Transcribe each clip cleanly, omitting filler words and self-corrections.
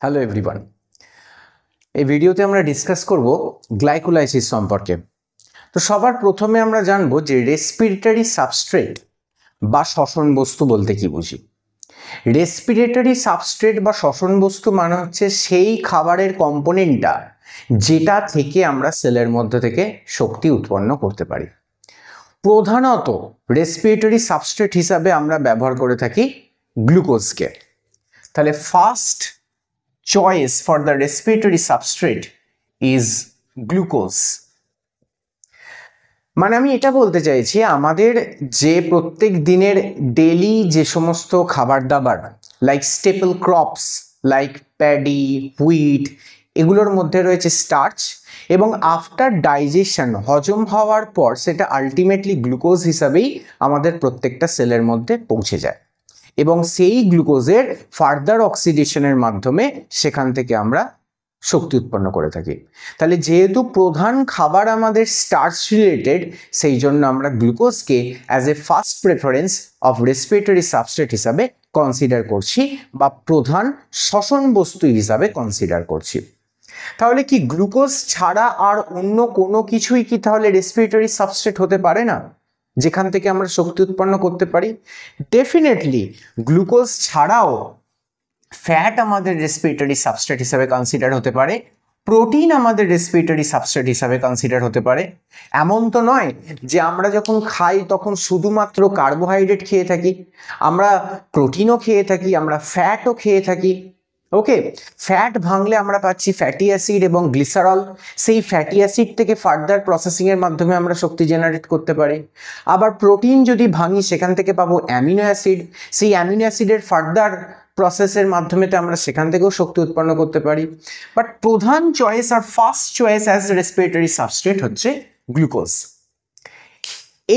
Hello everyone, এই ভিডিওতে আমরা ডিসকাস করব গ্লাইকোলাইসিস সম্পর্কে। তো সবার প্রথমে আমরা জানব যে রেসপিরেটরি সাবস্ট্রেট বা শ্বসন বস্তু বলতে কি বুঝি। রেসপিরেটরি সাবস্ট্রেট বা শ্বসন বস্তু মানে হচ্ছে সেই খাবারের কম্পোনেন্টটা যেটা থেকে আমরা সেলের মধ্যে থেকে শক্তি উৎপন্ন করতে পারি। প্রধানত রেসপিরেটরি সাবস্ট্রেট হিসাবে আমরা ব্যবহার করে থাকি গ্লুকোজকে। তাহলে first choice for the respiratory substrate is glucose। মানে আমি এটা বলতে চাইছি আমাদের যে প্রত্যেক দিনের ডেইলি যে সমস্ত খাবার দাবার like staple crops like paddy, wheat, এগুলোর মধ্যে রয়েছে স্টার্চ এবং আফটার ডাইজেশন হজম হওয়ার পর সেটা আলটিমেটলি গ্লুকোজ হিসাবেই আমাদের প্রত্যেকটা সেলের মধ্যে পৌঁছে যায় এবং সেই গ্লুকোজের ফার্দার অক্সিডেশনের মাধ্যমে সেখান থেকে আমরা শক্তি উৎপন্ন করে থাকি। তাহলে যেহেতু প্রধান খাবার আমাদের স্টার্চ রিলেটেড, সেই জন্য আমরা গ্লুকোজকে as a first preference of respiratory substrate হিসাবে কনসিডার করছি বা প্রধান শ্বসন বস্তু হিসাবে কনসিডার করছি। তাহলে কি গ্লুকোজ ছাড়া আর অন্য কোনো কিছুই কি তাহলে রেসপিরেটরি সাবস্ট্রেট হতে পারে না যেখান থেকে আমরা শক্তি উৎপন্ন করতে পারি? ডেফিনেটলি গ্লুকোজ ছাড়াও ফ্যাট আমাদের রেসপিরেটরি সাবস্ট্রেট হিসাবে কনসিডার হতে পারে, প্রোটিন আমাদের রেসপিরেটরি সাবস্ট্রেট হিসাবে কনসিডার হতে পারে। এমন তো নয় যে আমরা যখন খাই তখন শুধুমাত্র কার্বোহাইড্রেট খেয়ে থাকি, আমরা প্রোটিনও খেয়ে থাকি, আমরা ফ্যাটও খেয়ে থাকি। ওকে, ফ্যাট ভাঙলে আমরা পাচ্ছি ফ্যাটি অ্যাসিড এবং গ্লিসারল। সেই ফ্যাটি অ্যাসিড থেকে ফার্দার প্রসেসিংয়ের মাধ্যমে আমরা শক্তি জেনারেট করতে পারি। আবার প্রোটিন যদি ভাঙি সেখান থেকে পাবো অ্যামিনো অ্যাসিড, সেই অ্যামিনো অ্যাসিডের ফার্দার প্রসেসের মাধ্যমে আমরা সেখান থেকেও শক্তি উৎপন্ন করতে পারি। বাট প্রধান চয়েস আর first choice as respiratory substrate হচ্ছে গ্লুকোজ।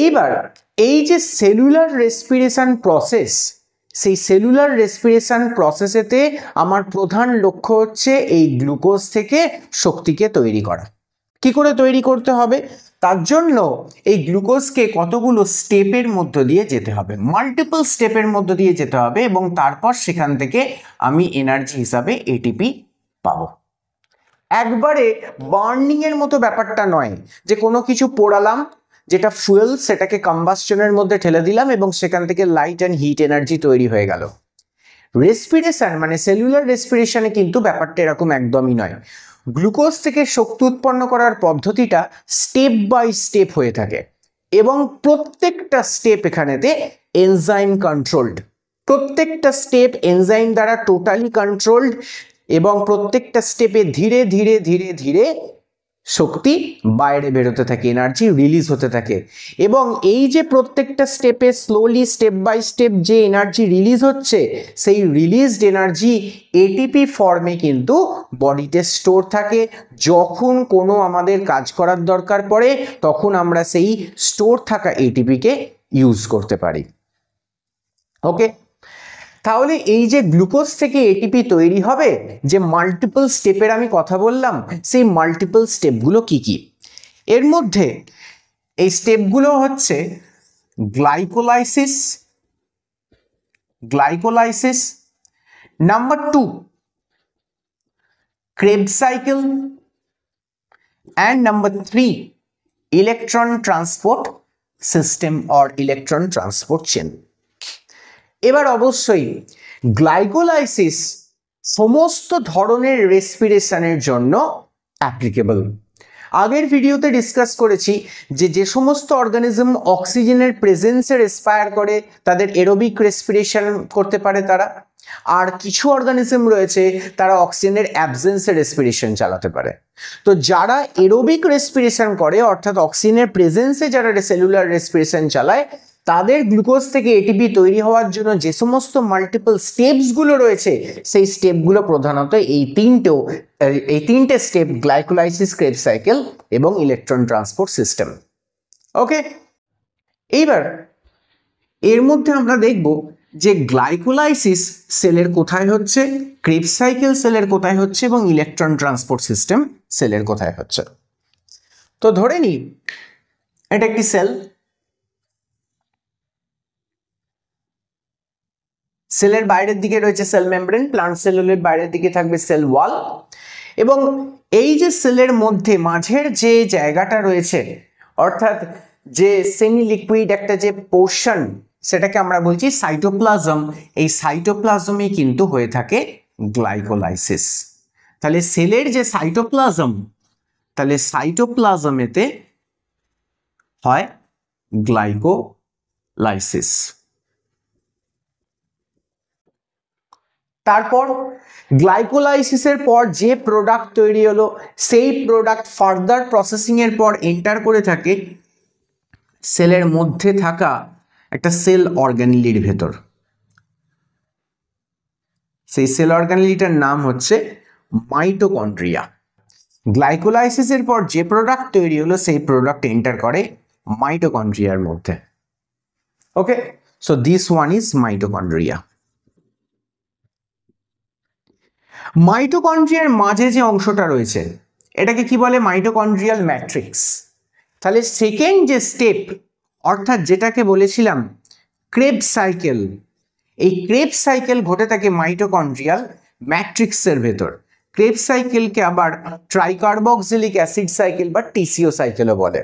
এইবার এই যে সেলুলার রেসপিরেশন প্রসেস, সেই সেলুলার রেসপিরেশন প্রসেসেতে আমার প্রধান লক্ষ্য হচ্ছে এই গ্লুকোজ থেকে শক্তিকে তৈরি করা। কি করে তৈরি করতে হবে? তার জন্য এই গ্লুকোজকে কতগুলো স্টেপের মধ্য দিয়ে যেতে হবে, মাল্টিপল স্টেপের মধ্য দিয়ে যেতে হবে এবং তারপর সেখান থেকে আমি এনার্জি হিসাবে এটিপি পাবো। একবারে বার্নিং এর মতো ব্যাপারটা নয় যে কোনো কিছু পোড়ালাম, যেটা ফুয়েল, সেটাকে কম্বাসশনের মধ্যে ঠেলে দিলাম এবং সেখান থেকে লাইট অ্যান্ড হিট এনার্জি তৈরি হয়ে গেল। রেসপিরেশন মানে সেলুলার রেসপিরেশনে কিন্তু ব্যাপারটা এরকম একদমই নয়। গ্লুকোজ থেকে শক্তি উৎপন্ন করার পদ্ধতিটা স্টেপ বাই স্টেপ হয়ে থাকে এবং প্রত্যেকটা স্টেপ এখানেতে এনজাইম কন্ট্রোলড, প্রত্যেকটা স্টেপ এনজাইম দ্বারা টোটালি কন্ট্রোলড এবং প্রত্যেকটা স্টেপে ধীরে ধীরে ধীরে ধীরে শক্তি বাইরে বেরোতে থাকে, এনার্জি রিলিজ হতে থাকে এবং এই যে প্রত্যেকটা স্টেপে স্লোলি স্টেপ বাই স্টেপ যে এনার্জি রিলিজ হচ্ছে, সেই রিলিজড এনার্জি এটিপি ফর্মে কিন্তু বডিতে স্টোর থাকে। যখন কোনো আমাদের কাজ করার দরকার পড়ে তখন আমরা সেই স্টোর থাকা এটিপিকে ইউজ করতে পারি। ওকে, তাহলে এই যে গ্লুকোজ থেকে এটিপি তৈরি হবে, যে মাল্টিপল স্টেপের আমি কথা বললাম, সেই মাল্টিপল স্টেপগুলো কি কি? এর মধ্যে এই স্টেপগুলো হচ্ছে glycolysis, number 2 Krebs cycle, and number 3 electron transport system or electron transport chain। এবার অবশ্যই গ্লাইকোলাইসিস সমস্ত ধরনের রেসপিরেশনের জন্য অ্যাপ্লিকেবল। আগের ভিডিওতে ডিসকাস করেছি যে সমস্ত অর্গানিজম অক্সিজেনের প্রেজেন্সে রেসপায়ার করে তাদের এরোবিক রেসপিরেশন করতে পারে তারা, আর কিছু অর্গানিজম রয়েছে তারা অক্সিজেনের অ্যাবসেন্সে রেসপিরেশন চালাতে পারে। তো যারা এরোবিক রেসপিরেশন করে অর্থাৎ অক্সিজেনের প্রেজেন্সে যারা সেলুলার রেসপিরেশন চালায়, তাদের গ্লুকোজ থেকে এটিপি তৈরি হওয়ার জন্য যে সমস্ত মাল্টিপল স্টেপসগুলো রয়েছে, সেই স্টেপগুলো প্রধানত এই তিনটে স্টেপ: গ্লাইকোলাইসিস, ক্রেবস সাইকেল এবং ইলেকট্রন ট্রান্সপোর্ট সিস্টেম। ওকে, এইবার এর মধ্যে আমরা দেখব যে গ্লাইকোলাইসিস সেলের কোথায় হচ্ছে, ক্রেবস সাইকেল সেলের কোথায় হচ্ছে এবং ইলেকট্রন ট্রান্সপোর্ট সিস্টেম সেলের কোথায় হচ্ছে। তো ধরে নিই এটা একটি সেল, সেলের বাইরের দিকে রয়েছে সেল মেমব্রেন, প্লান্ট সেলুলের বাইরের দিকে থাকবে সেল ওয়াল, এবং এই যে সেলের মধ্যে মাঝের যে জায়গাটা রয়েছে অর্থাৎ যে সেমি লিকুইড একটা যে পোর্শন সেটাকে আমরা বলছি সাইটোপ্লাজম। এই সাইটোপ্লাজমে কিন্তু হয়ে থাকে গ্লাইকোলাইসিস। তাহলে সেলের যে সাইটোপ্লাজম, তাহলে সাইটোপ্লাজমেতে হয় গ্লাইকোলাইসিস। তারপর গ্লাইকোলাইসিসের পর যে প্রোডাক্ট তৈরি হলো সেই প্রোডাক্ট ফার্দার প্রসেসিং এর পর এন্টার করে থাকে সেলের মধ্যে থাকা একটা সেল অর্গানেলির ভেতর। সেই সেল অর্গানেলিটার নাম হচ্ছে মাইটোকন্ড্রিয়া। গ্লাইকোলাইসিসের পর যে প্রোডাক্ট তৈরি হলো সেই প্রোডাক্ট এন্টার করে মাইটোকন্ড্রিয়ার মধ্যে। Okay, so this one is mitochondria. মাইটোকন্ড্রিয়ার মাঝে যে অংশটা রয়েছে এটাকে কি বলে? Mitochondrial matrix. তাহলে সেকেন্ড যে স্টেপ অর্থাৎ যেটাকে বলেছিলাম ক্রেবস সাইকেল, এই ক্রেবস সাইকেল ঘটে থাকে মাইটোকন্ড্রিয়াল ম্যাট্রিক্সের ভেতর। ক্রেবস সাইকেলকে আবার ট্রাইকার্বক্সিলিক অ্যাসিড সাইকেল বা টিসিও সাইকেলও বলে।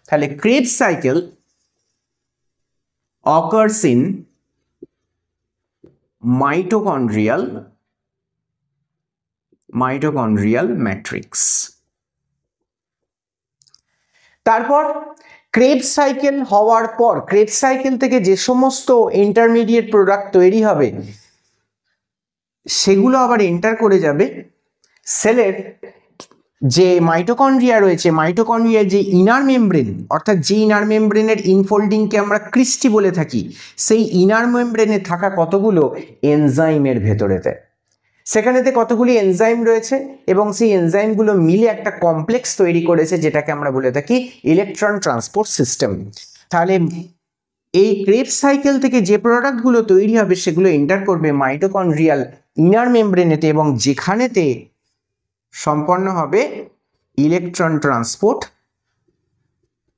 তাহলে Krebs cycle occurs in mitochondrial matrix। তারপর ক্রেবস সাইকেল হওয়ার পর ক্রেবস সাইকেল থেকে যে সমস্ত ইন্টারমিডিয়েট প্রোডাক্ট তৈরি হবে সেগুলো আবার এন্টার করে যাবে সেলের যে মাইটোকন্ড্রিয়া রয়েছে, মাইটোকন্ড্রিয়ার যে ইনার মেমব্রেন অর্থাৎ যে ইনার মেমব্রেনের ইনফোল্ডিংকে আমরা ক্রিস্টি বলে থাকি, সেই ইনার মেমব্রেনে থাকা কতগুলো এনজাইমের ভেতরেতে, সেখানেতে কতগুলি এনজাইম রয়েছে এবং সেই এনজাইমগুলো মিলে একটা কমপ্লেক্স তৈরি করেছে যেটাকে আমরা বলে থাকি ইলেকট্রন ট্রান্সপোর্ট সিস্টেম। তাহলে এই ক্রেবস সাইকেল থেকে যে প্রোডাক্টগুলো তৈরি হবে সেগুলো এন্টার করবে মাইটোকন্ড্রিয়াল ইনার মেমব্রেনেতে এবং যেখানেতে সম্পন্ন হবে ইলেকট্রন ট্রান্সপোর্ট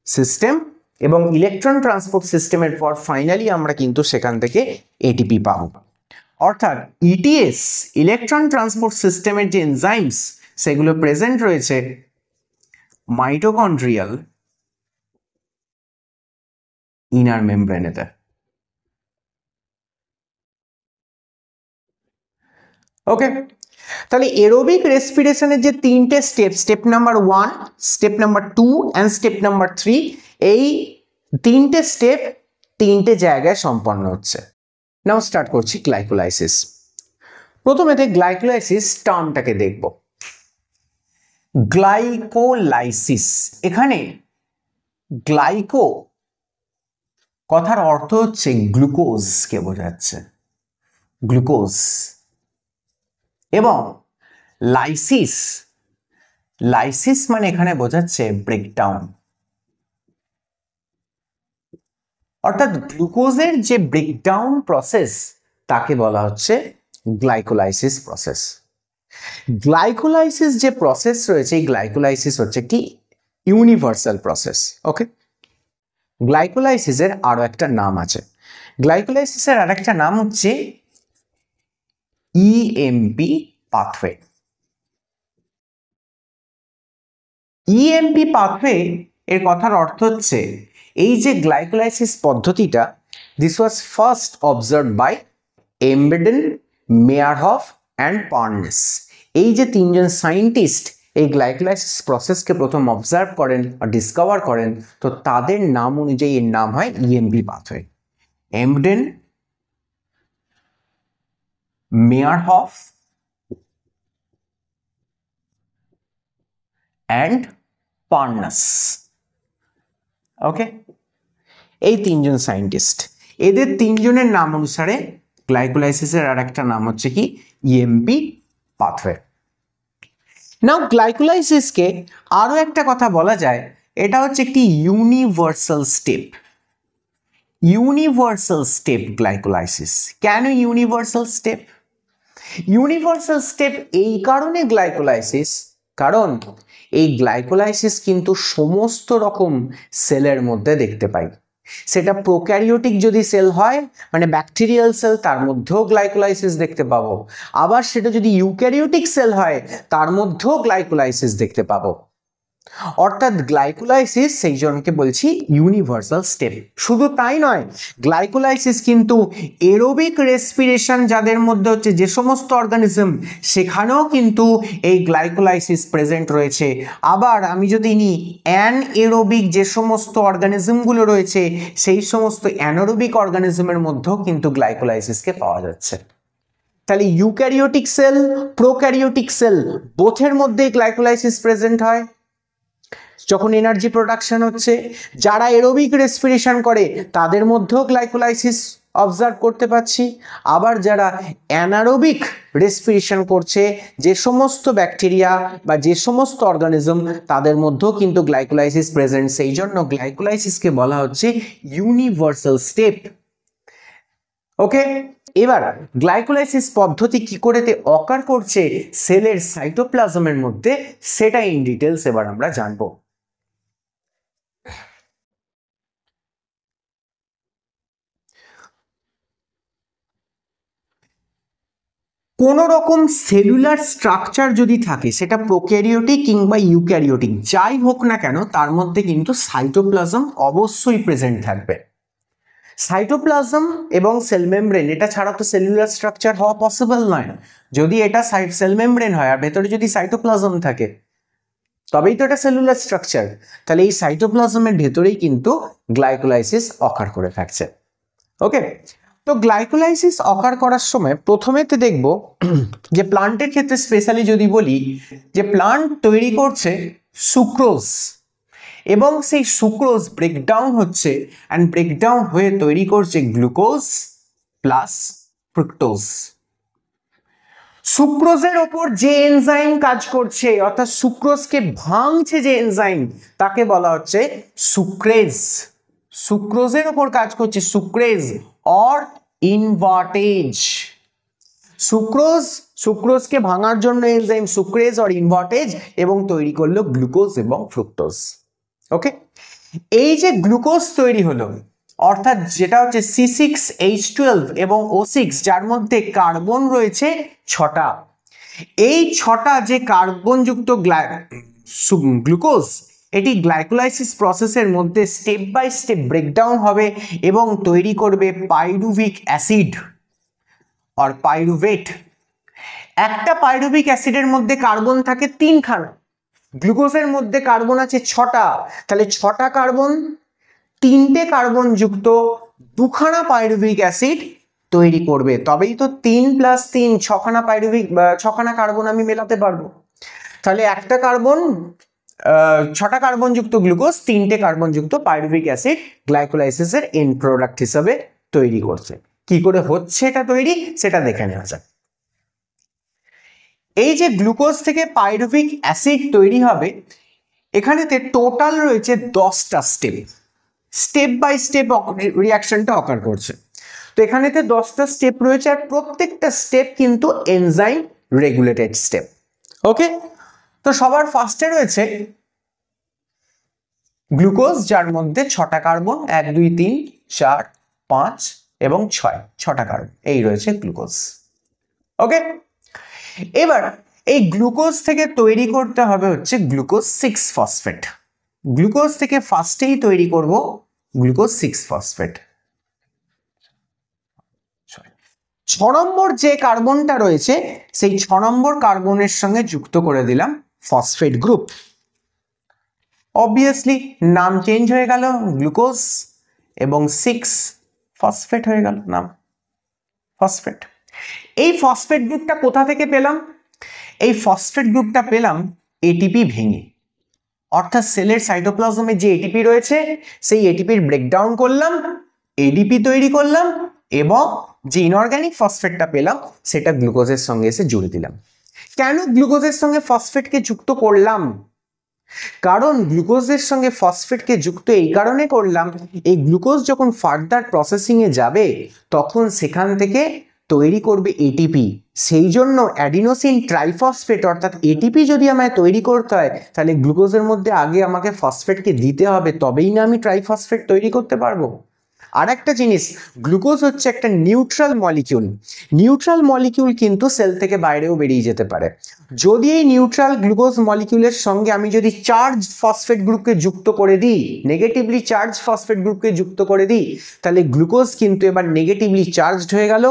সিস্টেম, এবং ইলেকট্রন ট্রান্সপোর্ট সিস্টেমের পর ফাইনালি আমরা কিন্তু সেখান থেকে এটিপি পাবো। অর্থাৎ ইটিএস ইলেকট্রন ট্রান্সপোর্ট সিস্টেমের যে এনজাইমস সেগুলো প্রেজেন্ট রয়েছে মাইটোকন্ড্রিয়াল ইনার মেমব্রেনেতে। ওকে, তাহলে এরোবিক রেসপিরেশনের যে তিনটে step, step number 1, step number 2 and step number 3, এই তিনটে স্টেপ তিনটে জায়গায় সম্পন্ন হচ্ছে। নাও স্টার্ট করছি গ্লাইকোলাইসিস। প্রথমেতে গ্লাইকোলাইসিস টার্মটাকে দেখব। গ্লাইকোলাইসিস, এখানে গ্লাইকো কথার অর্থ হচ্ছে গ্লুকোজকে বোঝাচ্ছে, গ্লুকোজ, এবং লাইসিস, লাইসিস মানে এখানে বোঝাচ্ছে ব্রেকডাউন, অর্থাৎ গ্লুকোজের যে ব্রেকডাউন প্রসেস তাকে বলা হচ্ছে গ্লাইকোলাইসিস প্রসেস। গ্লাইকোলাইসিস যে প্রসেস রয়েছে এই গ্লাইকোলাইসিস হচ্ছে কি ইউনিভার্সাল প্রসেস। ওকে, গ্লাইকোলাইসিসের আরো একটা নাম আছে, গ্লাইকোলাইসিসের আরেকটা নাম হচ্ছে ইএমপি পাথওয়ে। ইএমপি পাথওয়ে এর কথার অর্থ হচ্ছে এই যে গ্লাইকোলাইসিস পদ্ধতিটা, this was first observed by Embden, Meyerhof and Parnas. এই যে তিনজন সায়েন্টিস্ট এই গ্লাইকোলাইসিস প্রসেসকে প্রথম অবজার্ভ করেন আর ডিসকভার করেন, তো তাদের নাম অনুযায়ী এর নাম হয় EMP pathway. Embden, Meyerhof and Parnas. Okay, এই তিনজন সায়েন্টিস্ট, এদের তিনজনের নাম অনুসারে গ্লাইকোলাইসিসের আর একটা নাম হচ্ছে কি ইএমপি পাথওয়ে। নাও গ্লাইকোলাইসিসকে আরো একটা কথা বলা যায়, এটা হচ্ছে একটি universal step. Universal step glycolysis. কেন ইউনিভার্সাল স্টেপ? ইউনিভার্সাল স্টেপ এই কারণে গ্লাইকোলাইসিস, কারণ এই গ্লাইকোলাইসিস কিন্তু সমস্ত রকম সেলের মধ্যে দেখতে পাই। সেটা প্রোক্যারিওটিক যদি সেল হয় মানে ব্যাকটেরিয়াল সেল, তার মধ্যেও গ্লাইকোলাইসিস দেখতে পাবো। আবার সেটা যদি ইউক্যারিওটিক সেল হয় তার মধ্যেও গ্লাইকোলাইসিস দেখতে পাবো। অর্থাৎ গ্লাইকোলাইসিস সেই জন্যকে বলছি ইউনিভার্সাল স্টেপ। শুধু তাই নয়, গ্লাইকোলাইসিস কিন্তু এরোবিক রেসপিরেশন যাদের মধ্যে হচ্ছে যে সমস্ত অর্গানিজম, সেখানেও কিন্তু এই গ্লাইকোলাইসিস প্রেজেন্ট রয়েছে। আবার আমি যদি নিই অ্যানএরোবিক যে সমস্ত অর্গানিজমগুলো রয়েছে, সেই সমস্ত অ্যানারোবিক অর্গানিজমের মধ্যেও কিন্তু গ্লাইকোলাইসিসকে পাওয়া যাচ্ছে। তাহলে ইউক্যারিওটিক সেল, প্রোক্যারিওটিক সেল বোথের মধ্যেই গ্লাইকোলাইসিস প্রেজেন্ট হয় যখন এনার্জি প্রোডাকশন হচ্ছে। যারা এরোবিক রেসপিরেশন করে তাদের মধ্যেও গ্লাইকোলাইসিস অবজার্ভ করতে পাচ্ছি। আবার যারা অ্যানারোবিক রেসপিরেশন করছে, যে সমস্ত ব্যাকটেরিয়া বা যে সমস্ত অর্গানিজম, তাদের মধ্যেও কিন্তু গ্লাইকোলাইসিস প্রেজেন্ট। সেই জন্য গ্লাইকোলাইসিসকে বলা হচ্ছে ইউনিভার্সাল স্টেপ। ওকে, এবার গ্লাইকোলাইসিস পদ্ধতি কি করেতে অকার করছে সেলের সাইটোপ্লাজমের মধ্যে, সেটা ইন ডিটেলস এবার আমরা জানবো। কোন রকম সেলুলার স্ট্রাকচার যদি থাকে, সেটা প্রোক্যারিওটিক কিংবা ইউক্যারিওটিক যাই হোক না কেন, তার মধ্যে কিন্তু সাইটোপ্লাজম অবশ্যই প্রেজেন্ট থাকবে। সাইটোপ্লাজম এবং সেল মেমব্রেন, এটা ছাড়া তো সেলুলার স্ট্রাকচার হওয়া পসিবল নয়। যদি এটা সেল মেমব্রেন হয় আর ভেতরে যদি সাইটোপ্লাজম থাকে, তবেই তো এটা সেলুলার স্ট্রাকচার। তাহলে এই সাইটোপ্লাজমের ভেতরেই কিন্তু গ্লাইকোলাইসিস অকার করে থাকছে। ওকে, তো গ্লাইকোলাইসিস অকার করার সময় প্রথমেতে দেখব যে প্লান্টের ক্ষেত্রে স্পেশালি যদি বলি, যে প্লান্ট তৈরি করছে সুক্রোজ, এবং সেই সুক্রোজ ব্রেকডাউন হচ্ছে অ্যান্ড ব্রেকডাউন হয়ে তৈরি করছে গ্লুকোজ প্লাস ফ্রুক্টোজ। সুক্রোজের ওপর যে এনজাইম কাজ করছে, অর্থাৎ সুক্রোজকে ভাঙছে যে এনজাইম, তাকে বলা হচ্ছে সুক্রেজ। সুক্রোজের ওপর কাজ করছে সুক্রেজ অর ইনভার্টেজ। সুক্রোজকে ভাঙার জন্য এনজাইম সুক্রেজ অর ইনভার্টেজ, এবং তৈরি করলো গ্লুকোজ এবং ফ্রুক্টোজ। ওকে, এই যে গ্লুকোজ তৈরি হলো, অর্থাৎ যেটা হচ্ছে C6H12 এবং O6, যার মধ্যে কার্বন রয়েছে 6টা। এই 6টা যে কার্বনযুক্ত গ্লুকোজ, এটি গ্লাইকোলাইসিস প্রসেসের মধ্যে স্টেপ বাই স্টেপ ব্রেকডাউন হবে এবং তৈরি করবে পাইরুভিক অ্যাসিড আর পাইরুভেট। একটা পাইরুভিক অ্যাসিডের মধ্যে কার্বন থাকে 3খানা, গ্লুকোজের মধ্যে কার্বন আছে 6টা। তাহলে 6টা কার্বন, 3টে কার্বন যুক্ত 2খানা পাইরুভিক অ্যাসিড তৈরি করবে। তবেই তো 3 + 3 6খানা পাইরুভিক 6খানা কার্বন আমি মেলাতে পারবো। তাহলে একটা কার্বন, 6টা কার্বন যুক্ত গ্লুকোজ, 3টে কার্বন যুক্ত পাইরুভিক অ্যাসিড গ্লাইকোলাইসিসের এন্ড প্রোডাক্ট হিসাবে তৈরি করছে। কি করে হচ্ছে এটা তৈরি, সেটা দেখে নেওয়া যাক। এই যে গ্লুকোজ থেকে পাইরুভিক অ্যাসিড তৈরি হবে, এখানেতে টোটাল রয়েছে 10টা স্টেপ। স্টেপ বাই স্টেপ রিয়াকশনটা অকার করছে। তো এখানেতে 10টা স্টেপ রয়েছে, আর প্রত্যেকটা স্টেপ কিন্তু এনজাইম রেগুলেটেড স্টেপ। ওকে, তো সবার ফার্স্টে রয়েছে গ্লুকোজ, যার মধ্যে 6টা কার্বন, 1 2 3 4 5 এবং 6টা কার্বন, এই রয়েছে গ্লুকোজ। ওকে, এবার এই গ্লুকোজ থেকে তৈরি করতে হবে হচ্ছে গ্লুকোজ 6 ফসফেট। গ্লুকোজ থেকে ফার্স্টেই তৈরি করব গ্লুকোজ 6 ফসফেট। 6 নম্বর যে কার্বনটা রয়েছে, সেই 6 নম্বর কার্বনের সঙ্গে যুক্ত করে দিলাম ফসফেট গ্রুপ। অবভিয়াসলি নাম চেঞ্জ হয়ে গেল, গ্লুকোজ এবং 6 ফসফেট হয়ে গেল নাম, ফসফেট। এই ফসফেট গ্রুপটা কোথা থেকে পেলাম? এই ফসফেট গ্রুপটা পেলাম এটিপি ভেঙে। অর্থাৎ সেলের সাইটোপ্লাজমে যে এটিপি রয়েছে, সেই এটিপির ব্রেকডাউন করলাম, এডিপি তৈরি করলাম, এবং যে ইনঅর্গানিক ফসফেটটা পেলাম সেটা গ্লুকোজের সঙ্গে এসে জুড়ে দিলাম। কেন গ্লুকোজের সঙ্গে ফসফেটকে যুক্ত করলাম? কারণ গ্লুকোজের সঙ্গে ফসফেটকে যুক্ত এই কারণে করলাম, এই গ্লুকোজ যখন ফার্দার প্রসেসিংয়ে যাবে, তখন সেখান থেকে তৈরি করবে এটিপি। সেই জন্য অ্যাডিনোসিন ট্রাইফসফেট অর্থাৎ এটিপি যদি আমায় তৈরি করতে হয়, তাহলে গ্লুকোজের মধ্যে আগে আমাকে ফসফেটকে দিতে হবে, তবেই না আমি ট্রাইফসফেট তৈরি করতে পারবো। আর একটা জিনিস, গ্লুকোজ হচ্ছে একটা নিউট্রাল মলিকিউল। নিউট্রাল মলিকিউল কিন্তু সেল থেকে বাইরেও বেরিয়ে যেতে পারে। যদি এই নিউট্রাল গ্লুকোজ মলিকিউলের সঙ্গে আমি যদি চার্জ ফসফেট গ্রুপকে যুক্ত করে দিই, নেগেটিভলি চার্জ ফসফেট গ্রুপকে যুক্ত করে দিই, তাহলে গ্লুকোজ কিন্তু এবার নেগেটিভলি চার্জড হয়ে গেল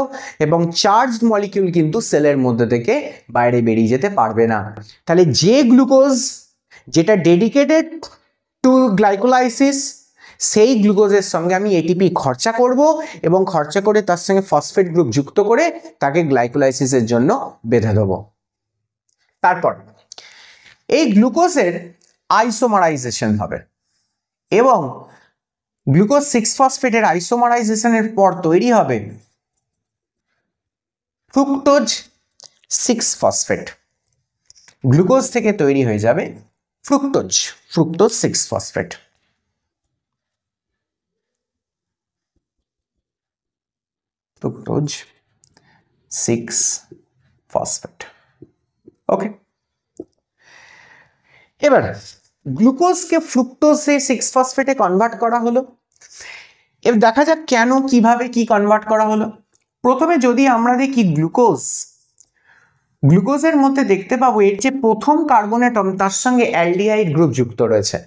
এবং চার্জড মলিকিউল কিন্তু সেলের মধ্যে থেকে বাইরে বেরিয়ে যেতে পারবে না। তাহলে যে গ্লুকোজ যেটা ডেডিকেটেড টু গ্লাইকোলাইসিস, সেই গ্লুকোজের সঙ্গে আমি এটিপি খরচা করব এবং খরচা করে তার সঙ্গে ফসফেট গ্রুপ যুক্ত করে তাকে গ্লাইকোলাইসিসের জন্য বেঁধে দেবো। তারপর এই গ্লুকোজের আইসোমারাইজেশন হবে এবং গ্লুকোজ 6-ফসফেটের আইসোমারাইজেশনের পর তৈরি হবে ফ্রুক্টোজ 6-ফসফেট। গ্লুকোজ থেকে তৈরি হয়ে যাবে ফ্রুক্টোজ 6-ফসফেট। ফ্রুক্টোজ 6-ফসফেট। ওকে, এবার গ্লুকোজকে ফ্রুক্টোজে 6-ফসফেটে কনভার্ট করা হলো। এবার দেখা যাক কেন, কিভাবে, কি কনভার্ট করা হলো। প্রথমে যদি আমরা দেখি গ্লুকোজের মধ্যে দেখতে পাবো এর যে প্রথম কার্বন অ্যাটম তার সঙ্গে অ্যালডিহাইড গ্রুপ যুক্ত রয়েছে,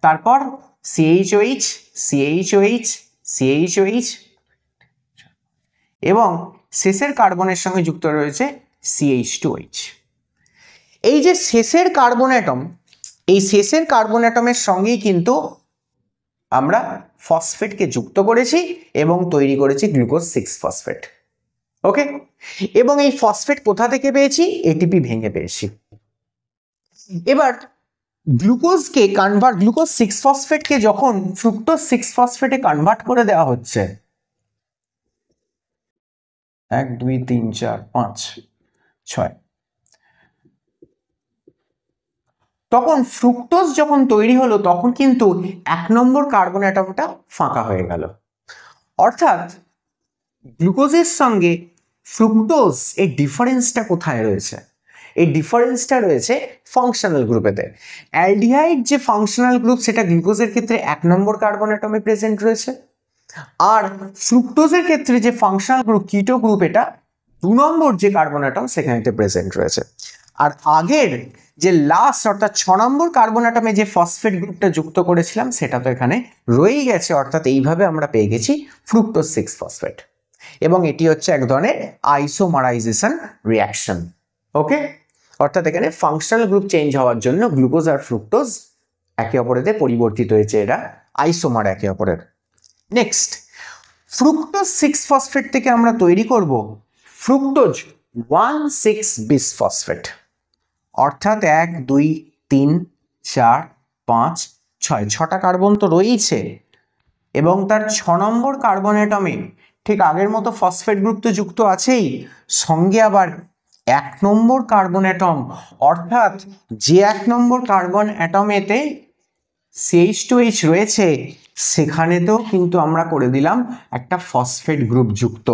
তারপর CHOH CHOH CHOH এবং শেষের কার্বনের সঙ্গে যুক্ত রয়েছে CH2H। এই যে শেষের কার্বন অ্যাটম, এই শেষের কার্বন অ্যাটমের সঙ্গেই কিন্তু আমরা ফসফেটকে যুক্ত করেছি এবং তৈরি করেছি গ্লুকোজ 6-ফসফেট। ওকে, এবং এই ফসফেট কোথা থেকে পেয়েছি? এটিপি ভেঙে পেয়েছি। এবার গ্লুকোজ 6-ফসফেটকে যখন ফ্রুক্টোজ 6-ফসফেটে কনভার্ট করে দেওয়া হচ্ছে, 1 2 3 4 5 6, তখন ফ্রুক্টোজ যখন তৈরি হলো তখন কিন্তু 1 নম্বর কার্বন অ্যাটমটা ফাঁকা হয়ে গেল। অর্থাৎ গ্লুকোজের সঙ্গে ফ্রুক্টোজ এর ডিফারেন্সটা কোথায় রয়েছে? এই ডিফারেন্সটা রয়েছে ফাংশনাল গ্রুপেতে। অ্যালডিহাইড যে ফাংশনাল গ্রুপ সেটা গ্লুকোজের ক্ষেত্রে 1 নম্বর কার্বন অ্যাটমে প্রেজেন্ট রয়েছে, আর ফ্রুক্টোজের ক্ষেত্রে যে ফাংশনাল গ্রুপ কিটো গ্রুপ এটা 2 নম্বর যে কার্বন অ্যাটম সেখানেতে প্রেজেন্ট রয়েছে। আর আগের যে লাস্ট অর্থাৎ 6 নম্বর কার্বন অ্যাটমে যে ফসফেট গ্রুপটা যুক্ত করেছিলাম সেটা তো এখানে রয়েই গেছে। অর্থাৎ এইভাবে আমরা পেয়ে গেছি ফ্রুক্টোজ 6-ফসফেট এবং এটি হচ্ছে এক ধরনের আইসোমারাইজেশন রিঅ্যাকশন। ওকে, অর্থাৎ এখানে ফাংশনাল গ্রুপ চেঞ্জ হওয়ার জন্য গ্লুকোজ আর ফ্রুক্টোজ একে অপরেতে পরিবর্তিত হয়েছে, এরা আইসোমার একে অপরের। নেক্সট, ফ্রুক্টোজ 6-ফসফেট থেকে আমরা তৈরি করব ফ্রুক্টোজ 1,6-বিসফসফেট। অর্থাৎ 1 2 3 4 5 6, 6টা কার্বন তো রয়েছে এবং তার 6 নম্বর কার্বন অ্যাটমে ঠিক আগের মতো ফসফেট গ্রুপ তো যুক্ত আছেই, সঙ্গে আবার 1 নম্বর কার্বন অ্যাটম। অর্থাৎ যে 1 নম্বর কার্বন অ্যাটমেতে CH2H রয়েছে সেখানেতেও কিন্তু আমরা করে দিলাম একটা ফসফেট গ্রুপ যুক্ত।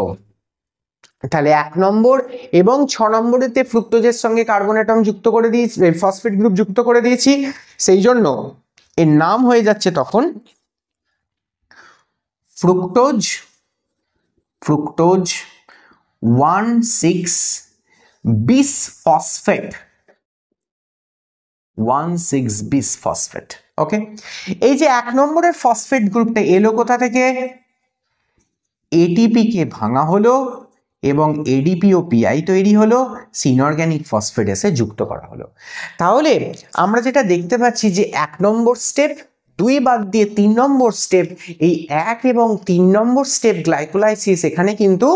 তাহলে 1 নম্বর এবং 6 নম্বরেতে ফ্রুক্টোজের সঙ্গে কার্বন অ্যাটম যুক্ত করে দিয়েছি, ফসফেট গ্রুপ যুক্ত করে দিয়েছি, সেই জন্য এর নাম হয়ে যাচ্ছে তখন ফ্রুক্টোজ 1,6-বিসফসফেট। 1,6-বিসফসফেট। ওকে, এই যে 1 নম্বরের ফসফেট গ্রুপটা এলো কোথা থেকে? এটিপি কে ভাঙা হলো এবং এডিপি ও পিআই তৈরি হলো, সিনঅর্গানিক ফসফেটেসে যুক্ত করা হলো। তাহলে আমরা যেটা দেখতে পাচ্ছি যে 1 নম্বর স্টেপ, 2 বাদ দিয়ে 3 নম্বর স্টেপ, এই 1 এবং 3 নম্বর স্টেপ গ্লাইকোলাইসিস, এখানে কিন্তু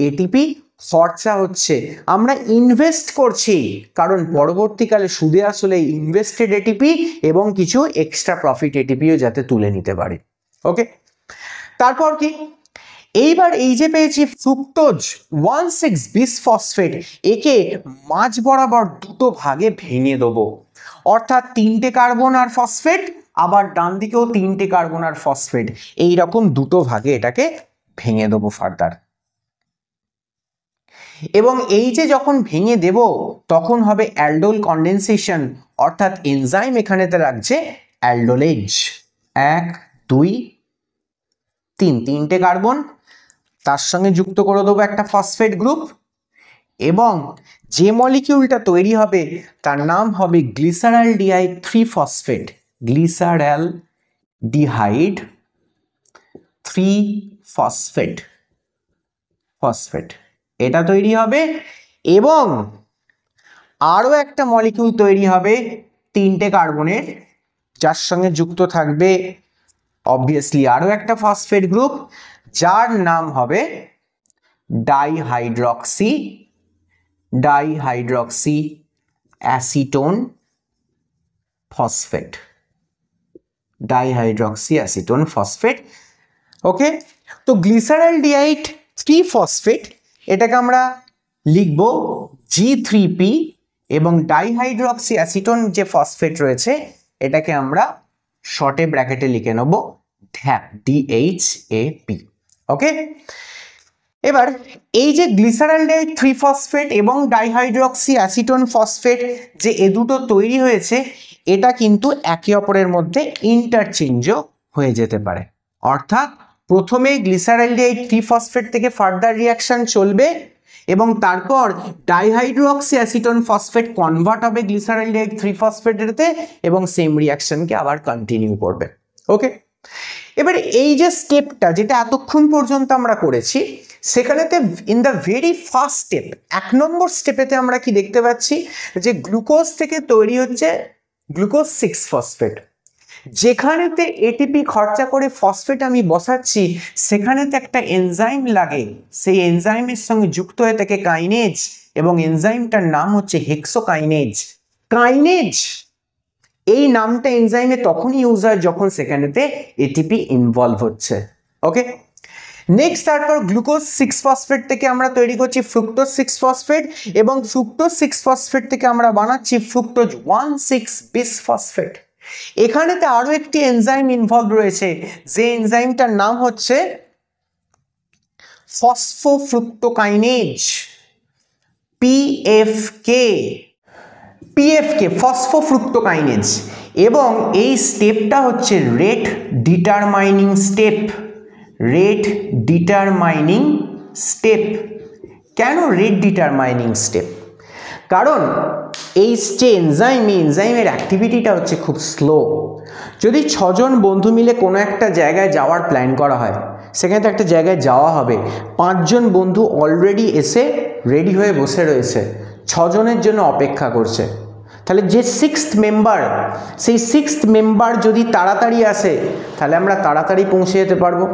এটিপি খরচা হচ্ছে, আমরা ইনভেস্ট করছি, কারণ পরবর্তীকালে সুদে আসলে ইনভেস্টেড এটিপি এবং কিছু এক্সট্রা প্রফিট এটিপিও যাতে তুলে নিতে পারি। ওকে, তারপর কি, এইবার এই যে পেয়েছি ফ্রুক্টোজ 1,6-বিসফসফেট, একে মাঝ বরাবর দুটো ভাগে ভেঙে দেবো। অর্থাৎ 3টে কার্বন আর ফসফেট, আবার ডান দিকেও 3টে কার্বন আর ফসফেট, এইরকম দুটো ভাগে এটাকে ভেঙে দেবো ফার্দার। এবং এই যে যখন ভেঙে দেব তখন হবে অ্যালডোল কন্ডেনসেশন, অর্থাৎ এনজাইম এখানেতে লাগছে অ্যালডোলেজ। 1 2 3, তিনটে কার্বন, তার সঙ্গে যুক্ত করে দেবো একটা ফসফেট গ্রুপ, এবং যে মলিকিউলটা তৈরি হবে তার নাম হবে গ্লিসারালডিহাইড 3 ফসফেট, গ্লিসারালডিহাইড 3 ফসফেট, এটা তৈরি হবে। এবং আরও একটা মলিকিউল তৈরি হবে তিনটে কার্বনের, যার সঙ্গে যুক্ত থাকবে অবভিয়াসলি আরও একটা ফসফেট গ্রুপ, যার নাম হবে dihydroxy acetone phosphate, dihydroxy acetone phosphate. Okay, তো গ্লিসারালডিহাইড 3 ফসফেট এটাকে আমরা লিখব G3P, এবং ডাইহাইড্রক্সি অ্যাসিটোন যে ফসফেট রয়েছে এটাকে আমরা শর্টে ব্র্যাকেটে লিখে নেব DHAP, DHAP। ওকে, এবার এই যে গ্লিসারালডিহাইড 3 ফসফেট এবং ডাইহাইড্রক্সি অ্যাসিটোন ফসফেট যে এ দুটো তৈরি হয়েছে, এটা কিন্তু একে অপরের মধ্যে ইন্টারচেঞ্জও হয়ে যেতে পারে। অর্থাৎ প্রথমে গ্লিসারালডিহাইড 3 ফসফেট থেকে ফার্দার রিয়াকশন চলবে, এবং তারপর ডাইহাইড্রক্সি অ্যাসিটোন ফসফেট কনভার্ট হবে গ্লিসারালডিহাইড 3 ফসফেটেতে, এবং সেম রিয়াকশনকে আবার কন্টিনিউ করবে। ওকে, এবার এই যে স্টেপটা যেটা এতক্ষণ পর্যন্ত আমরা করেছি, সেখানেতে in the very first step, 1 number স্টেপেতে আমরা কি দেখতে পাচ্ছি, যে গ্লুকোজ থেকে তৈরি হচ্ছে গ্লুকোজ 6 ফসফেট। যেখানেতে এটিপি খরচা করে ফসফেট আমি বসাচ্ছি, সেখানেতে একটা এনজাইম লাগে, সেই এনজাইমের সঙ্গে যুক্ত হয়ে থাকে কাইনেজ, এবং এনজাইমটার নাম হচ্ছে হেক্সোকাইনেজ। কাইনেজ এই নামটা এনজাইমে তখনই ইউজ হয় যখন সেখানেতে এটিপি ইনভলভ হচ্ছে। ওকে, নেক্সট তারপর গ্লুকোজ 6 ফসফেট থেকে আমরা তৈরি করছি ফ্রুক্টোজ 6 ফসফেট, এবং ফ্রুক্টোজ 6 ফসফেট থেকে আমরা বানাচ্ছি ফ্রুক্টোজ 1,6 বিস ফসফেট। এখানেতে আরো একটি এনজাইম ইনভলভ রয়েছে, যে এনজাইমটার নাম হচ্ছে ফসফোফ্রুক্টোকাইনেজ, পিএফকে, ফসফোফ্রুক্টোকাইনেজ। এবং এই স্টেপটা হচ্ছে রেট ডিটারমাইনিং স্টেপ। কেন রেট ডিটারমাইনিং স্টেপ? কারণ এই যে এনজাইমের অ্যাক্টিভিটিটা হচ্ছে খুব স্লো। যদি 6 জন বন্ধু মিলে কোনো একটা জায়গায় যাওয়ার প্ল্যান করা হয়, সেখানে তো একটা জায়গায় যাওয়া হবে, 5 জন বন্ধু অলরেডি এসে রেডি হয়ে বসে রয়েছে, 6 জনের জন্য অপেক্ষা করছে। তাহলে যে 6th মেম্বার, সেই 6th মেম্বার যদি তাড়াতাড়ি আসে তাহলে আমরা তাড়াতাড়ি পৌঁছে যেতে পারবো,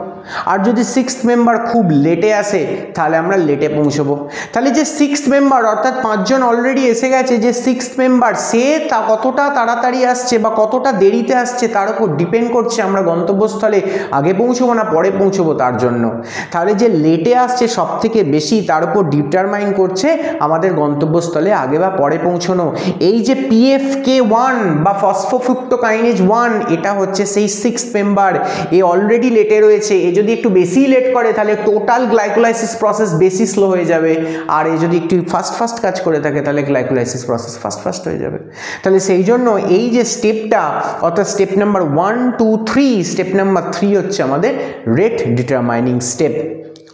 আর যদি 6th মেম্বার খুব লেটে আসে তাহলে আমরা লেটে পৌঁছবো। তাহলে যে 6th মেম্বার, অর্থাৎ 5 জন অলরেডি এসে গেছে, যে 6th মেম্বার সে কতটা তাড়াতাড়ি আসছে বা কতটা দেরিতে আসছে তার উপর ডিপেন্ড করছে আমরা গন্তব্যস্থলে আগে পৌঁছবো না পরে পৌঁছবো তার জন্য। তাহলে যে লেটে আসছে সব থেকে বেশি, তার উপর ডিটারমাইন করছে আমাদের গন্তব্যস্থলে আগে বা পরে পৌঁছানো। এই যে PFK1 বা ফসফোফ্রুক্টোকাইনেজ 1, এটা হচ্ছে সেই 6th মেম্বার। এ অলরেডি লেটে রয়েছে, এ যদি একটু বেশি লেট করে তাহলে টোটাল গ্লাইকোলাইসিস প্রসেস বেশি স্লো হয়ে যাবে, আর এ যদি একটু ফাস্ট কাজ করে থাকে তাহলে গ্লাইকোলাইসিস প্রসেস ফাস্ট হয়ে যাবে। তাহলে সেই জন্য এই যে স্টেপটা, অর্থাৎ স্টেপ নাম্বার 1 2 3, স্টেপ নাম্বার 3 হচ্ছে আমাদের রেট ডিটারমাইনিং স্টেপ।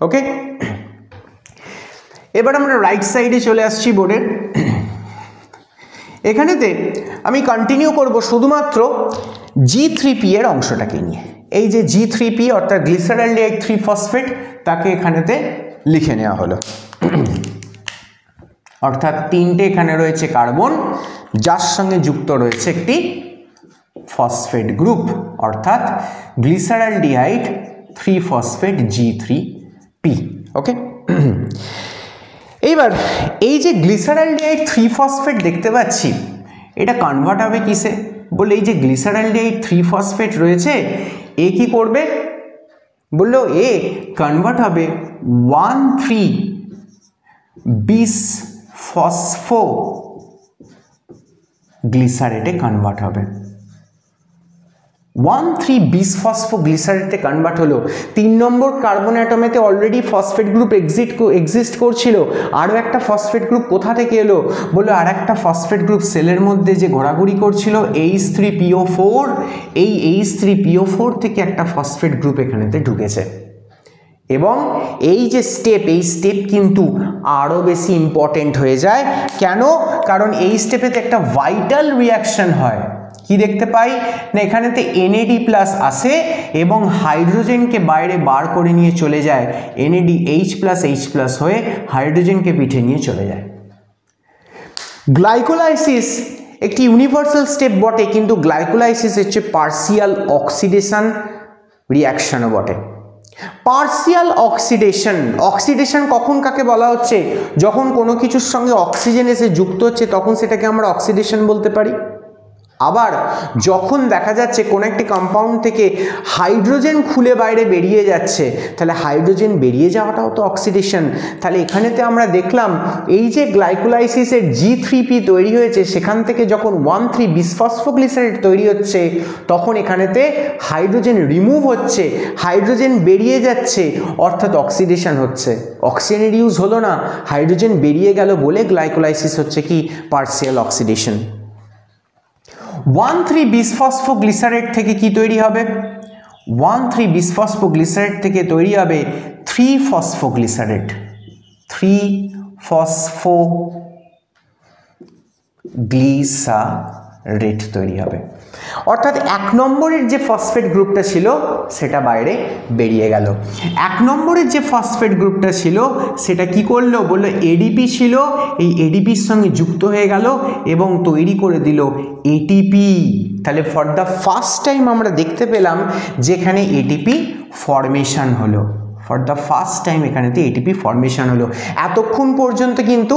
ওকে, এবার আমরা রাইট সাইডে চলে আসছি বোর্ডের। এখানেতে আমি কন্টিনিউ করব শুধুমাত্র G3P এর অংশটাকে নিয়ে। এই যে G3P অর্থাৎ গ্লিসারালডিহাইড 3 ফসফেট, তাকে এখানেতে লিখে নেওয়া হলো। অর্থাৎ 3টে এখানে রয়েছে কার্বন, যার সঙ্গে যুক্ত রয়েছে একটি ফসফেট গ্রুপ, অর্থাৎ গ্লিসারালডিহাইড 3 ফসফেট G3P। ওকে, এইবার এই যে গ্লিসারালডিহাইড 3 ফসফেট দেখতে পাচ্ছি, এটা কনভার্ট হবে কিসে? বলে এই যে গ্লিসারালডিহাইড 3 ফসফেট রয়েছে, এ কি করবে? বললো এ কনভার্ট হবে 1,3 বিস ফসফো গ্লিসারেটে কনভার্ট হবে। 1,3-বিসফসফোগ্লিসারেটে কনভার্ট হলো। 3 নম্বর কার্বন অ্যাটমেতে অলরেডি ফসফেট গ্রুপ এক্সিস্ট করছিল, আরও একটা ফসফেট গ্রুপ কোথা থেকে এলো? বললো আর একটা ফসফেট গ্রুপ সেলের মধ্যে যে ঘোরাঘুরি করছিল H3PO4, এই H3PO4 থেকে একটা ফসফেট গ্রুপ এখানেতে ঢুকেছে। এবং এই যে স্টেপ, এই স্টেপ কিন্তু আরও বেশি ইম্পর্টেন্ট হয়ে যায়। কেন? কারণ এই স্টেপেতে একটা ভাইটাল রিয়াকশন হয়। কি দেখতে পাই না, এখানেতে NAD+ আসে এবং হাইড্রোজেনকে বাইরে বার করে নিয়ে চলে যায়, NADH+H+ হয়ে হাইড্রোজেনকে পিঠে নিয়ে চলে যায়। গ্লাইকোলাইসিস একটি ইউনিভার্সাল স্টেপ বটে, কিন্তু গ্লাইকোলাইসিস হচ্ছে পার্সিয়াল অক্সিডেশন রিয়াকশনও বটে। পার্সিয়াল অক্সিডেশন কখন কাকে বলা হচ্ছে? যখন কোনো কিছুর সঙ্গে অক্সিজেন এসে যুক্ত হচ্ছে তখন সেটাকে আমরা অক্সিডেশন বলতে পারি। আবার যখন দেখা যাচ্ছে কোনো একটি কম্পাউন্ড থেকে হাইড্রোজেন খুলে বাইরে বেরিয়ে যাচ্ছে, তাহলে হাইড্রোজেন বেরিয়ে যাওয়াটাও তো অক্সিডেশন। তাহলে এখানেতে আমরা দেখলাম এই যে গ্লাইকোলাইসিসের G3P তৈরি হয়েছে, সেখান থেকে যখন 1,3-বিসফসফোগ্লিসারেট তৈরি হচ্ছে তখন এখানেতে হাইড্রোজেন রিমুভ হচ্ছে, হাইড্রোজেন বেরিয়ে যাচ্ছে, অর্থাৎ অক্সিডেশন হচ্ছে। অক্সিজেনের ইউজ হলো না, হাইড্রোজেন বেরিয়ে গেল বলে গ্লাইকোলাইসিস হচ্ছে কি পার্সিয়াল অক্সিডেশন। 1,3-বিসফসফোগ্লিসারেট থেকে কি তৈরি হবে? 1,3-বিসফসফোগ্লিসারেট থেকে তৈরি হবে 3-ফসফোগ্লিসারেট, 3-ফসফোগ্লিসারেট তৈরি হবে। অর্থাৎ 1 নম্বরের যে ফসফেট গ্রুপটা ছিল সেটা বাইরে বেরিয়ে গেল। 1 নম্বরের যে ফসফেট গ্রুপটা ছিল সেটা কি করলো? বললো ADP ছিল, এই ADPর সঙ্গে যুক্ত হয়ে গেল এবং তৈরি করে দিল ATP। তাহলে ফর দ্য ফার্স্ট টাইম আমরা দেখতে পেলাম যেখানে ATP ফরমেশন হলো, ফর দ্য ফার্স্ট টাইম এখানেতে ATP ফরমেশন হলো। এতক্ষণ পর্যন্ত কিন্তু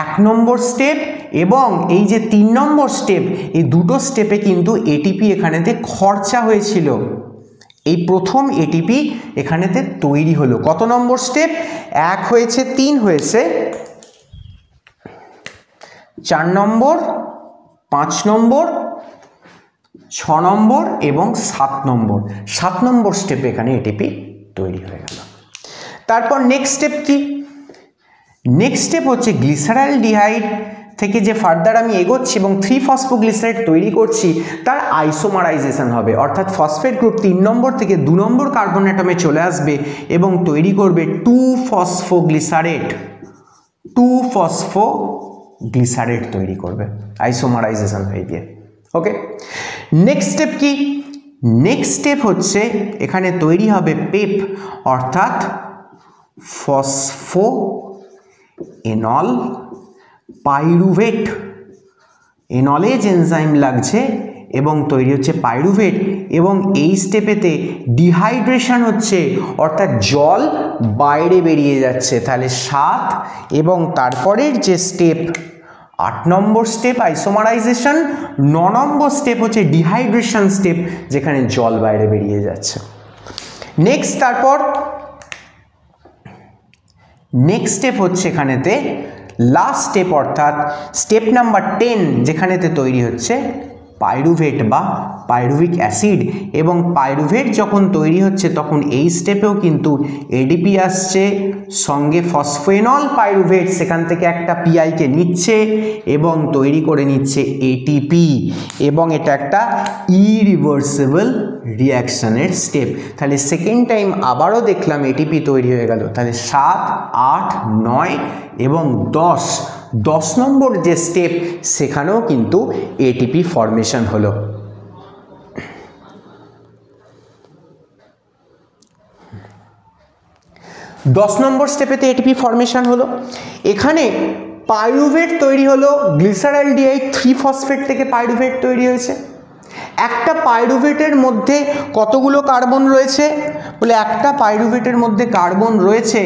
1 নম্বর স্টেপ এবং এই যে 3 নম্বর স্টেপ, এই দুটো স্টেপে কিন্তু ATP এখানেতে খরচা হয়েছিল। এই প্রথম ATP এখানেতে তৈরি হলো। কত নম্বর স্টেপ? 1 হয়েছে, 3 হয়েছে, 4 নম্বর, 5 নম্বর, 6 নম্বর এবং 7 নম্বর। 7 নম্বর স্টেপে এখানে ATP তৈরি হয়ে গেল। তারপর নেক্সট স্টেপ কি? নেক্সট স্টেপ হচ্ছে গ্লিসারালডিহাইড থেকে যে ফার্দার আমি এগোচ্ছি এবং 3-ফসফোগ্লিসারেট তৈরি করছি, তার আইসোমারাইজেশন হবে, অর্থাৎ ফসফেট গ্রুপ 3 নম্বর থেকে 2 নম্বর কার্বন অ্যাটমে চলে আসবে এবং তৈরি করবে 2-ফসফোগ্লিসারেট, 2-ফসফোগ্লিসারেট তৈরি করবে আইসোমারাইজেশন হয়ে গিয়ে। ওকে, নেক্সট স্টেপ কি? নেক্সট স্টেপ হচ্ছে এখানে তৈরি হবে পেপ, অর্থাৎ ফসফোএনল পাইরুভেট। এনলেজ এনজাইম লাগছে এবং তৈরি হচ্ছে পাইরুভেট, এবং এই স্টেপেতে ডিহাইড্রেশন হচ্ছে, অর্থাৎ জল বাইরে বেরিয়ে যাচ্ছে। তাহলে 7 এবং তারপরের যে স্টেপ 8 নম্বর স্টেপ আইসোমারাইজেশন, 9 নম্বর স্টেপ হচ্ছে ডিহাইড্রেশন স্টেপ, যেখানে জল বাইরে বেরিয়ে যাচ্ছে। নেক্সট তারপর নেক্সট স্টেপ হচ্ছে এখানেতে লাস্ট স্টেপ, অর্থাৎ স্টেপ নাম্বার 10, যেখানেতে তৈরি হচ্ছে পাইরুভেট বা পাইরুভিক অ্যাসিড। এবং পাইরুভেট যখন তৈরি হচ্ছে তখন এই স্টেপেও কিন্তু ADP আসছে, সঙ্গে ফসফোএনল পাইরুভেট সেখান থেকে একটা পিআইকে নিচ্ছে এবং তৈরি করে নিচ্ছে ATP, এবং এটা একটা ইরিভার্সিবল রিয়াকশনের স্টেপ। তাহলে সেকেন্ড টাইম আবারও দেখলাম ATP তৈরি হয়ে গেল। তাহলে 7, 8, 9 এবং 10 নম্বর যে স্টেপ সেখানেও কিন্তু ATP ফরমেশন হলো। দশ নম্বর স্টেপেতে ATP ফরমেশন হলো। এখানে পাইরুভেট তৈরি হলো, গ্লিসারালডিহাইড 3-ফসফেট থেকে পাইরুভেট তৈরি হয়েছে। একটা পাইরুভেটের মধ্যে কতগুলো কার্বন রয়েছে? বলে একটা পাইরুভেটের মধ্যে কার্বন রয়েছে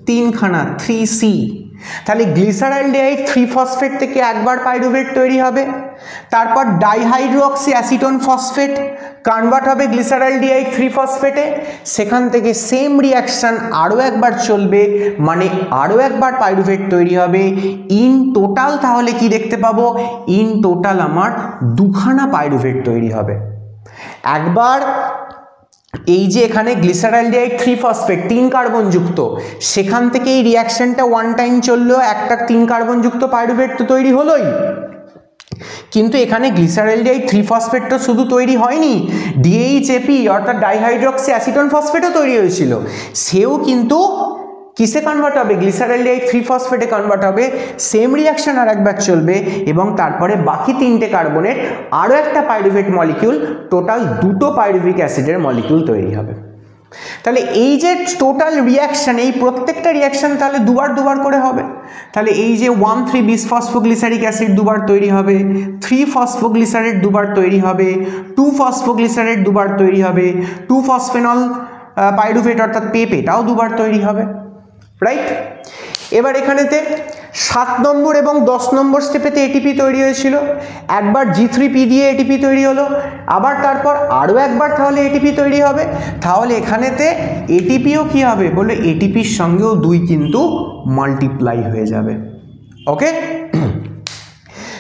3খানা, 3C। তাহলে গ্লিসারালডিহাইড 3-ফসফেট থেকে একবার পাইরুভেট তৈরি হবে, তারপর ডাইহাইড্রোক্সি অ্যাসিটোন ফসফেট কনভার্ট হবে গ্লিসারালডিহাইড 3-ফসফেটে, সেখান থেকে সেম রিয়াকশান আরও একবার চলবে, মানে আরও একবার পাইরুভেট তৈরি হবে। ইন টোটাল তাহলে কি দেখতে পাবো? ইন টোটাল আমার 2খানা পাইরুভেট তৈরি হবে। একবার এই যে এখানে গ্লিসারালডিহাইড 3 ফসফেট 3 কার্বন যুক্ত, সেখান থেকে এই রিয়াকশনটা ওয়ান টাইম চললো, একটা 3 কার্বন যুক্ত পাইরুভেট তো তৈরি হলোই, কিন্তু এখানে গ্লিসারালডিহাইড 3 ফসফেট তো শুধু তৈরি হয়নি, ডিএইচএপি অর্থাৎ ডাইহাইড্রক্সি অ্যাসিটোন ফসফেটও তৈরি হয়েছিল, সেও কিন্তু কিসে কনভার্ট হবে, গ্লিসারালডিহাইড 3 ফসফেটে কনভার্ট হবে, সেম রিয়াকশন আর একবার চলবে এবং তারপরে বাকি 3টে কার্বনের আরও একটা পাইরুভেট মলিকিউল, টোটাল 2টো পাইরুভিক অ্যাসিডের মলিকিউল তৈরি হবে। তাহলে এই যে টোটাল রিয়াকশন, এই প্রত্যেকটা রিয়াকশন তাহলে দুবার করে হবে। তাহলে এই যে 1,3 বিসফসফোগ্লিসারিক অ্যাসিড দুবার তৈরি হবে, 3 ফসফোগ্লিসারেট দুবার তৈরি হবে, 2 ফসফোগ্লিসারেট দুবার তৈরি হবে, 2 ফসফেনল পাইরুভেট অর্থাৎ পেপ এটাও দুবার তৈরি হবে, রাইট। এবার এখানেতে 7 নম্বর এবং 10 নম্বর স্টেপেতে এটিপি তৈরি হয়েছিল, একবার G3P দিয়ে এটিপি তৈরি হলো, আবার তারপর আরও একবার তাহলে এটিপি তৈরি হবে, তাহলে এখানেতে এটিপিও কি হবে বলে এটিপির সঙ্গেও 2 কিন্তু মাল্টিপ্লাই হয়ে যাবে, ওকে।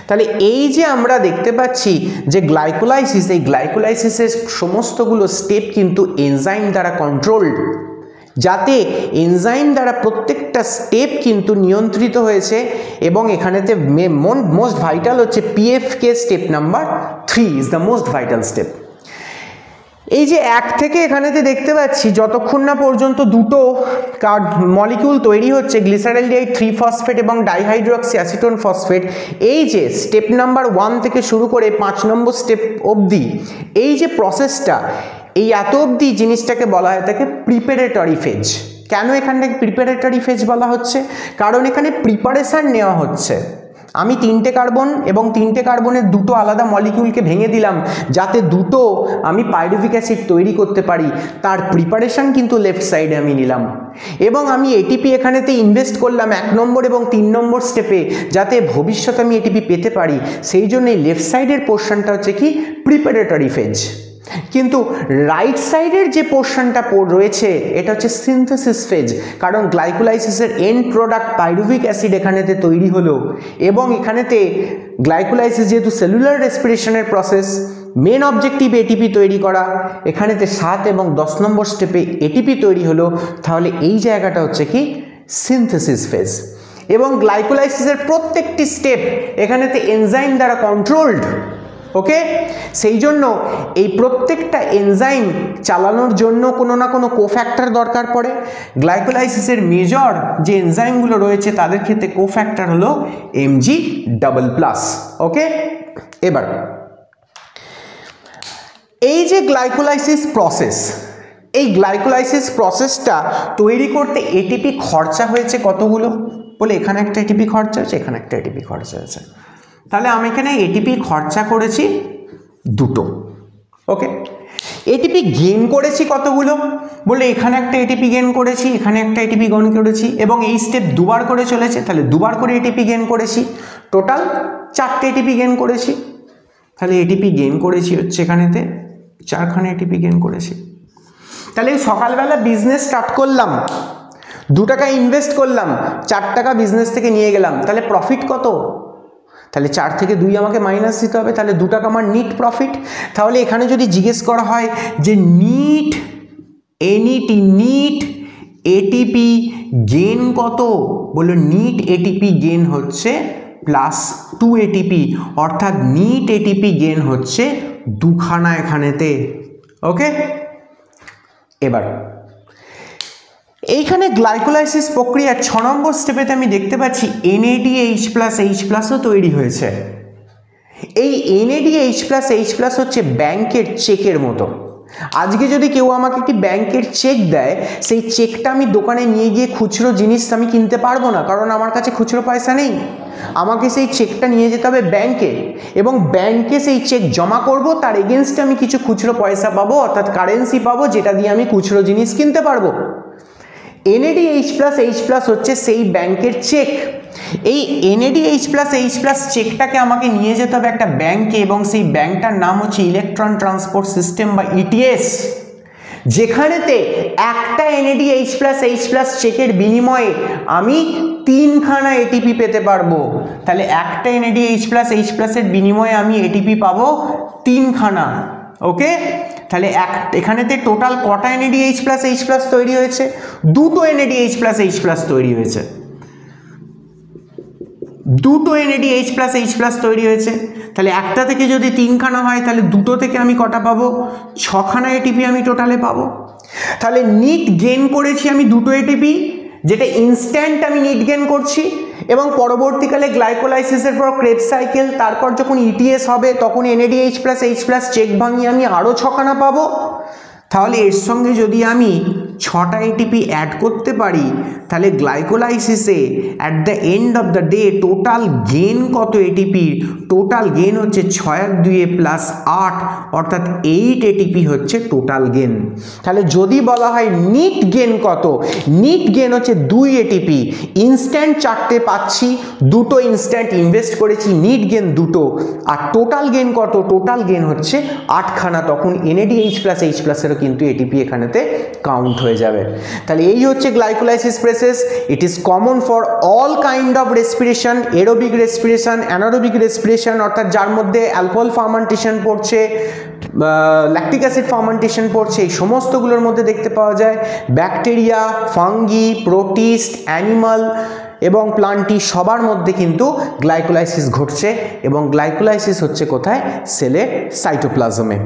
তাহলে এই যে আমরা দেখতে পাচ্ছি যে গ্লাইকোলাইসিস, এই গ্লাইকোলাইসিসের সমস্তগুলো স্টেপ কিন্তু এনজাইম দ্বারা কন্ট্রোলড, যাতে এনজাইম দ্বারা প্রত্যেকটা স্টেপ কিন্তু নিয়ন্ত্রিত হয়েছে এবং এখানেতে মোস্ট ভাইটাল হচ্ছে PFK step number 3 is the most vital step. এই যে 1 থেকে এখানেতে দেখতে পাচ্ছি যতক্ষণ না পর্যন্ত 2টো মলিকিউল তৈরি হচ্ছে গ্লিসারালডিহাইড 3 ফসফেট এবং ডাইহাইড্রক্সি অ্যাসিটোন ফসফেট, এই যে স্টেপ নাম্বার 1 থেকে শুরু করে 5 নম্বর স্টেপ অবধি এই যে প্রসেসটা, এই এত অবধি জিনিসটাকে বলা হয় থাকে প্রিপারেটরি ফেজ। কেন এখানটাকে প্রিপারেটরি ফেজ বলা হচ্ছে? কারণ এখানে প্রিপারেশান নেওয়া হচ্ছে। আমি 3টে কার্বন এবং 3টে কার্বনের 2টো আলাদা মলিকিউলকে ভেঙে দিলাম যাতে 2টো আমি পাইরুভিক অ্যাসিড তৈরি করতে পারি, তার প্রিপারেশান কিন্তু লেফট সাইডে আমি নিলাম এবং আমি এটিপি এখানেতে ইনভেস্ট করলাম 1 নম্বর এবং 3 নম্বর স্টেপে, যাতে ভবিষ্যতে আমি এটিপি পেতে পারি, সেই জন্য এই লেফট সাইডের পোর্শনটা হচ্ছে কি প্রিপারেটরি ফেজ। কিন্তু রাইট সাইডের যে পোর্শনটা রয়েছে এটা হচ্ছে সিনথেসিস ফেজ, কারণ গ্লাইকোলাইসিসের এন্ড প্রোডাক্ট পাইরুভিক অ্যাসিড এখানেতে তৈরি হলো এবং এখানেতে গ্লাইকোলাইসিস যেহেতু সেলুলার রেসপিরেশনের প্রসেস, মেন অবজেক্টিভ এটিপি তৈরি করা, এখানেতে 7 এবং 10 নম্বর স্টেপে এটিপি তৈরি হলো, তাহলে এই জায়গাটা হচ্ছে কি সিনথেসিস ফেজ। এবং গ্লাইকোলাইসিসের প্রত্যেকটি স্টেপ এখানেতে এনজাইম দ্বারা কন্ট্রোলড, ওকে। সেই জন্য এই প্রত্যেকটা এনজাইম চালানোর জন্য কোনো না কোনো কোফ্যাক্টর দরকার পড়ে। গ্লাইকোলাইসিসের মেজর যে এনজাইমগুলো রয়েছে তাদের ক্ষেত্রে কোফ্যাক্টর হলো Mg++, ওকে। এবার এই যে গ্লাইকোলাইসিস প্রসেস, এই গ্লাইকোলাইসিস প্রসেসটা তৈরি করতে এটিপি খরচা হয়েছে কতগুলো বলে, এখানে একটা এটিপি খরচা হয়েছে, এখানে একটা এটিপি খরচা হয়েছে, তাহলে আমি এখানে এটিপি খরচা করেছি 2টো, ওকে। এটিপি গেইন করেছি কতগুলো বলে, এখানে একটা এটিপি গেইন করেছি, এখানে একটা এটিপি গেইন করেছি এবং এই স্টেপ 2বার করে চলেছে, তাহলে 2বার করে এটিপি গেইন করেছি, টোটাল 4টে এটিপি গেইন করেছি। তাহলে এটিপি গেইন করেছি হচ্ছে এখানেতে 4খানা এটিপি গেইন করেছি। তাহলে সকালবেলা বিজনেস স্টার্ট করলাম, 2 টাকা ইনভেস্ট করলাম, 4 টাকা বিজনেস থেকে নিয়ে গেলাম, তাহলে প্রফিট কত? তাহলে 4 থেকে 2 আমাকে মাইনাস দিতে হবে, তাহলে 2 টাকা আমার নিট প্রফিট। তাহলে এখানে যদি জিজ্ঞেস করা হয় যে নিট এটিপি গেইন কত, বললো নিট এটিপি গেইন হচ্ছে +2 এটিপি, অর্থাৎ নিট এটিপি গেইন হচ্ছে 2খানা এখানেতে, ওকে। এবার এইখানে গ্লাইকোলাইসিস প্রক্রিয়ার 6 নম্বর স্টেপেতে আমি দেখতে পাচ্ছি NADH+H+ তৈরি হয়েছে। এই NADH+H+ হচ্ছে ব্যাংকের চেকের মতো। আজকে যদি কেউ আমাকে একটি ব্যাংকের চেক দেয়, সেই চেকটা আমি দোকানে নিয়ে গিয়ে খুচরো জিনিস আমি কিনতে পারবো না, কারণ আমার কাছে খুচরো পয়সা নেই। আমাকে সেই চেকটা নিয়ে যেতে হবে ব্যাংকে এবং ব্যাংকে সেই চেক জমা করব, তার এগেনস্টে আমি কিছু খুচরো পয়সা পাবো অর্থাৎ কারেন্সি পাবো, যেটা দিয়ে আমি খুচরো জিনিস কিনতে পারবো। NADH+H+ হচ্ছে সেই ব্যাংকের চেক। এই NADH+H+ চেকটাকে আমাকে নিয়ে যেতে হবে একটা ব্যাংকে এবং সেই ব্যাংকটার নাম হচ্ছে ইলেকট্রন ট্রান্সপোর্ট সিস্টেম বা ETS, যেখানেতে একটা NADH+H+ চেকের বিনিময়ে আমি 3খানা এটিপি পেতে পারবো। তাহলে একটা NADH+H+ এর বিনিময়ে আমি এটিপি পাবো 3খানা, ওকে, তাহলে এখানেতে টোটাল কটা NADH প্লাস H প্লাস তৈরি হয়েছে? দুটো NADH প্লাস H প্লাস তৈরি হয়েছে, দুটো NADH প্লাস H প্লাস তৈরি হয়েছে। তাহলে একটা থেকে যদি 3খানা হয় তাহলে দুটো থেকে আমি কটা পাবো? 6খানা ATP আমি টোটালে পাবো। তাহলে নিট গেইন করেছি আমি দুটো ATP, যেটা ইনস্ট্যান্ট আমি নিট গেইন করছি, এবং পরবর্তীকালে গ্লাইকোলাইসিসের পর ক্রেবস সাইকেল, তারপর যখন ETS হবে তখন NADH plus H plus check ভাঙিয়ে আমি আরও 6খানা পাবো। তাহলে এর সঙ্গে যদি আমি 6টা ATP অ্যাড করতে পারি তাহলে গ্লাইকোলাইসিসে at the end of the day total gain কত ATP? টোটাল গেন হচ্ছে 6 আর 2 প্লাস 8, অর্থাৎ 8 ATP হচ্ছে টোটাল গেন। তাহলে যদি বলা হয় নিট গেন কত, নিট গেন হচ্ছে 2 ATP। ইনস্ট্যান্ট 4টে পাচ্ছি, দুটো ইনস্ট্যান্ট ইনভেস্ট করেছি, নিট গেন দুটো, আর টোটাল গেন কত? টোটাল গেন হচ্ছে 8খানা। তখন NADH প্লাস H প্লাসেরও কিন্তু ATP এখানেতে কাউন্ট হয়ে যাবে। তাহলে এই হচ্ছে glycolysis process. It is common for all kind of respiration, aerobic respiration, anaerobic respiration, অর্থাৎ যার মধ্যে অ্যালকোহল ফার্মেন্টেশন পড়ছে, ল্যাকটিক অ্যাসিড ফার্মেন্টেশন পড়ছে, এই সমস্তগুলোর মধ্যে দেখতে পাওয়া যায়। ব্যাকটেরিয়া, ফাঙ্গি, প্রোটিস্ট, অ্যানিমাল এবং প্লান্টি সবার মধ্যে কিন্তু গ্লাইকোলাইসিস ঘটছে, এবং গ্লাইকোলাইসিস হচ্ছে কোথায়? সেলের সাইটোপ্লাজমে।